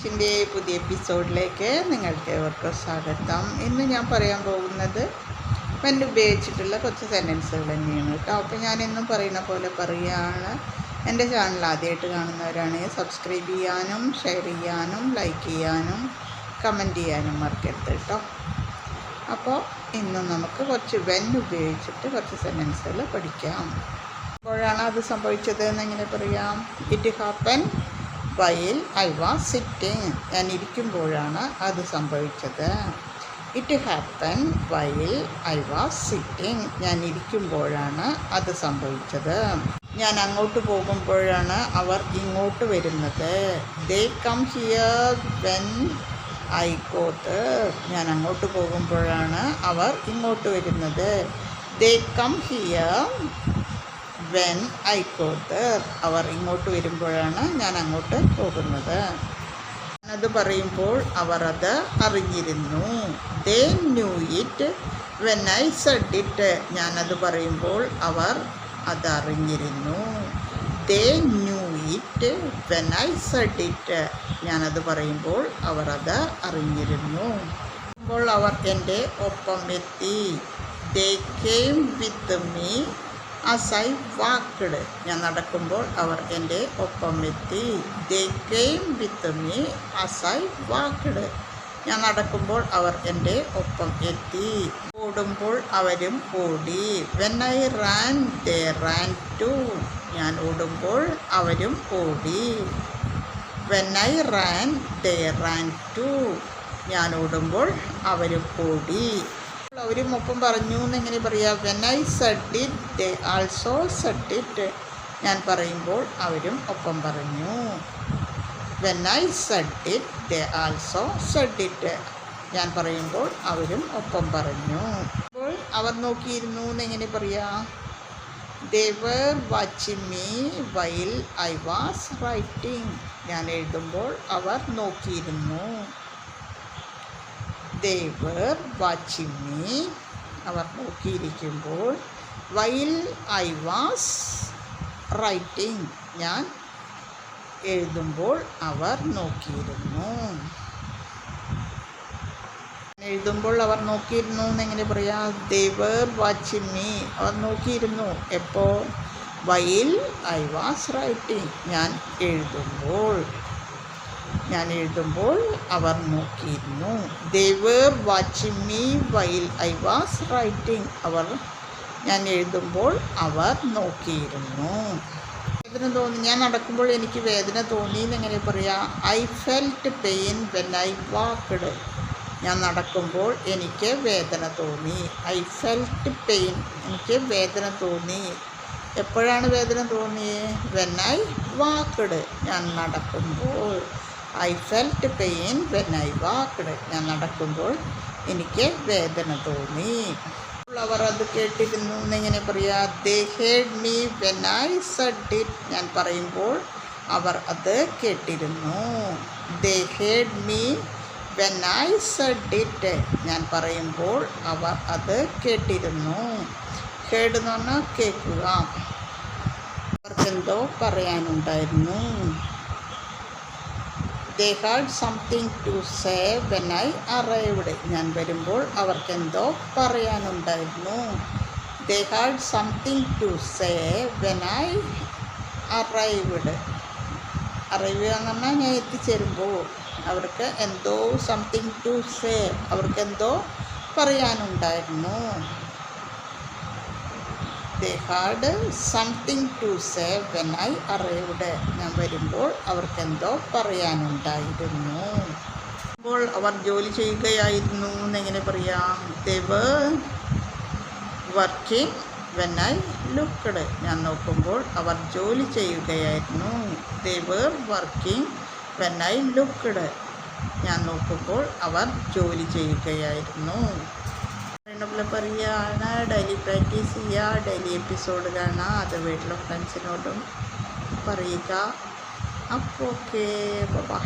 ിൻ്റെ പുതിയ എപ്പിസോഡിലേക്ക് നിങ്ങൾക്ക് ഏവർക്കും സ്വാഗതം. ഇന്ന് ഞാൻ പറയാൻ പോകുന്നത് വെൻ ഉപയോഗിച്ചിട്ടുള്ള കുറച്ച് സെൻറ്റൻസുകൾ തന്നെയാണ് കേട്ടോ. അപ്പോൾ ഞാനെന്നും പറയുന്ന പോലെ പറയുകയാണ്. എൻ്റെ ചാനൽ ആദ്യമായിട്ട് കാണുന്നവരാണെങ്കിൽ സബ്സ്ക്രൈബ് ചെയ്യാനും ഷെയർ ചെയ്യാനും ലൈക്ക് ചെയ്യാനും കമൻറ്റ് ചെയ്യാനും മറക്കരുത് കേട്ടോ. അപ്പോൾ ഇന്ന് നമുക്ക് കുറച്ച് വെൻ ഉപയോഗിച്ചിട്ട് കുറച്ച് സെൻറ്റൻസുകൾ പഠിക്കാം. അപ്പോഴാണ് അത് സംഭവിച്ചത് എന്നെങ്ങനെ പറയാം? It happen while I was sitting. ഞാൻ ഇരിക്കുമ്പോഴാണ് അത് സംഭവിച്ചത്. It happen while I was sitting. ഞാൻ ഇരിക്കുമ്പോഴാണ് അത് സംഭവിച്ചത്. ഞാൻ അങ്ങോട്ട് പോകുമ്പോഴാണ് അവർ ഇങ്ങോട്ട് വരുന്നത്. They come here when I go there. ഞാൻ അങ്ങോട്ട് പോകുമ്പോഴാണ് അവർ ഇങ്ങോട്ട് വരുന്നത്. They come here when I go there. അവർ ഇങ്ങോട്ട് വരുമ്പോഴാണ് ഞാൻ അങ്ങോട്ട് പോകുന്നത്. ഞാനത് പറയുമ്പോൾ അവർ അത് അറിഞ്ഞിരുന്നു. ദേ new it when I said it. ഞാനത് പറയുമ്പോൾ അവർ അത് അറിഞ്ഞിരുന്നു. ദേ new it when I said it. ഞാനത് പറയുമ്പോൾ അവർ അത് അറിഞ്ഞിരുന്നു. അപ്പോൾ അവർ എൻ്റെ ഒപ്പം എത്തി. They came with me as I walked. ഞാൻ നടക്കുമ്പോൾ അവർ എൻ്റെ ഒപ്പം എത്തി. They came with me as I walked. ഞാൻ നടക്കുമ്പോൾ അവർ എൻ്റെ ഒപ്പം എത്തി. ഓടുമ്പോൾ അവരും ഓടി. When I ran they ran too. ഞാൻ ഓടുമ്പോൾ അവരും ഓടി. When I ran they ran too. ഞാൻ ഓടുമ്പോൾ അവരും ഓടി. അവരും ഒപ്പം പറഞ്ഞു എന്നെങ്ങനെ പറയാം? When I said it they also said it. ഞാൻ പറയുമ്പോൾ അവരും ഒപ്പം പറഞ്ഞു. When I said it they also said it. ഞാൻ പറയുമ്പോൾ അവരും ഒപ്പം പറഞ്ഞു. അപ്പോൾ അവർ നോക്കിയിരുന്നു എന്നെങ്ങനെ പറയാം? They were watching me while I was writing. ഞാൻ എഴുതുമ്പോൾ അവർ നോക്കിയിരുന്നു. They were watching me. അവർ നോക്കിയിരിക്കുമ്പോൾ. While I was writing. ഞാൻ എഴുതുമ്പോൾ അവർ നോക്കിയിരുന്നു. എഴുതുമ്പോൾ അവർ നോക്കിയിരുന്നു എന്നെങ്ങനെ പറയാം? They were watching me. അവർ നോക്കിയിരുന്നു. എപ്പോൾ? While I was writing. ഞാൻ എഴുതുമ്പോൾ അവർ നോക്കിയിരുന്നു. They were watching me while I was writing. ഞാൻ എഴുതുമ്പോൾ അവർ നോക്കിയിരുന്നു. വേദന തോന്നി. ഞാൻ നടക്കുമ്പോൾ എനിക്ക് വേദന തോന്നി എന്നെങ്ങനെ പറയാം? I felt pain when I walked. ഞാൻ നടക്കുമ്പോൾ എനിക്ക് വേദന തോന്നി. I felt pain. എനിക്ക് വേദന തോന്നി. എപ്പോഴാണ് വേദന തോന്നിയത്? When I walked. ഞാൻ നടക്കുമ്പോൾ. I felt pain when I walked. ഞാൻ നടക്കുമ്പോൾ എനിക്ക് വേദന തോന്നി. അവർ അത് കേട്ടിരുന്നു എന്നെങ്ങനെ പറയാം? ദേ heard me when I said it. ഞാൻ പറയുമ്പോൾ അവർ അത് കേട്ടിരുന്നു. ദേ heard me when I said it. ഞാൻ പറയുമ്പോൾ അവർ അത് കേട്ടിരുന്നു. ഹേർഡ് എന്ന് പറഞ്ഞാൽ കേൾക്കുക. അവർക്കെന്തോ പറയാനുണ്ടായിരുന്നു. They had something to say when I arrived. ഞാൻ വരുമ്പോൾ അവർക്കെന്തോ പറയാനുണ്ടായിരുന്നു. They had something to say when I arrived. Arrive എന്ന് പറഞ്ഞാൽ ഞാൻ എത്തിച്ചേരുമ്പോൾ അവർക്ക് എന്തോ സംതിങ് ടു സേ. അവർക്കെന്തോ പറയാനുണ്ടായിരുന്നു. They had something to say when I arrived. ഞാൻ വരുമ്പോൾ അവർക്കെന്തോ പറയാനുണ്ടായിരുന്നു. അപ്പോൾ അവർ ജോലി ചെയ്യുകയായിരുന്നു എന്നെങ്ങനെ പറയാം? They were working when I looked. ഞാൻ നോക്കുമ്പോൾ അവർ ജോലി ചെയ്യുകയായിരുന്നു. They were working when I looked. ഞാൻ നോക്കുമ്പോൾ അവർ ജോലി ചെയ്യുകയായിരുന്നു. പോലെ പറയുകയാണ്. ഡെയിലി പ്രാക്ടീസ് ചെയ്യുക. ഡെയിലി എപ്പിസോഡ് കാണുക. അത് വീട്ടിലെ ഫ്രണ്ട്സിനോടും പറയുക. അപ്പോൾ ഓക്കെ, ബൈ.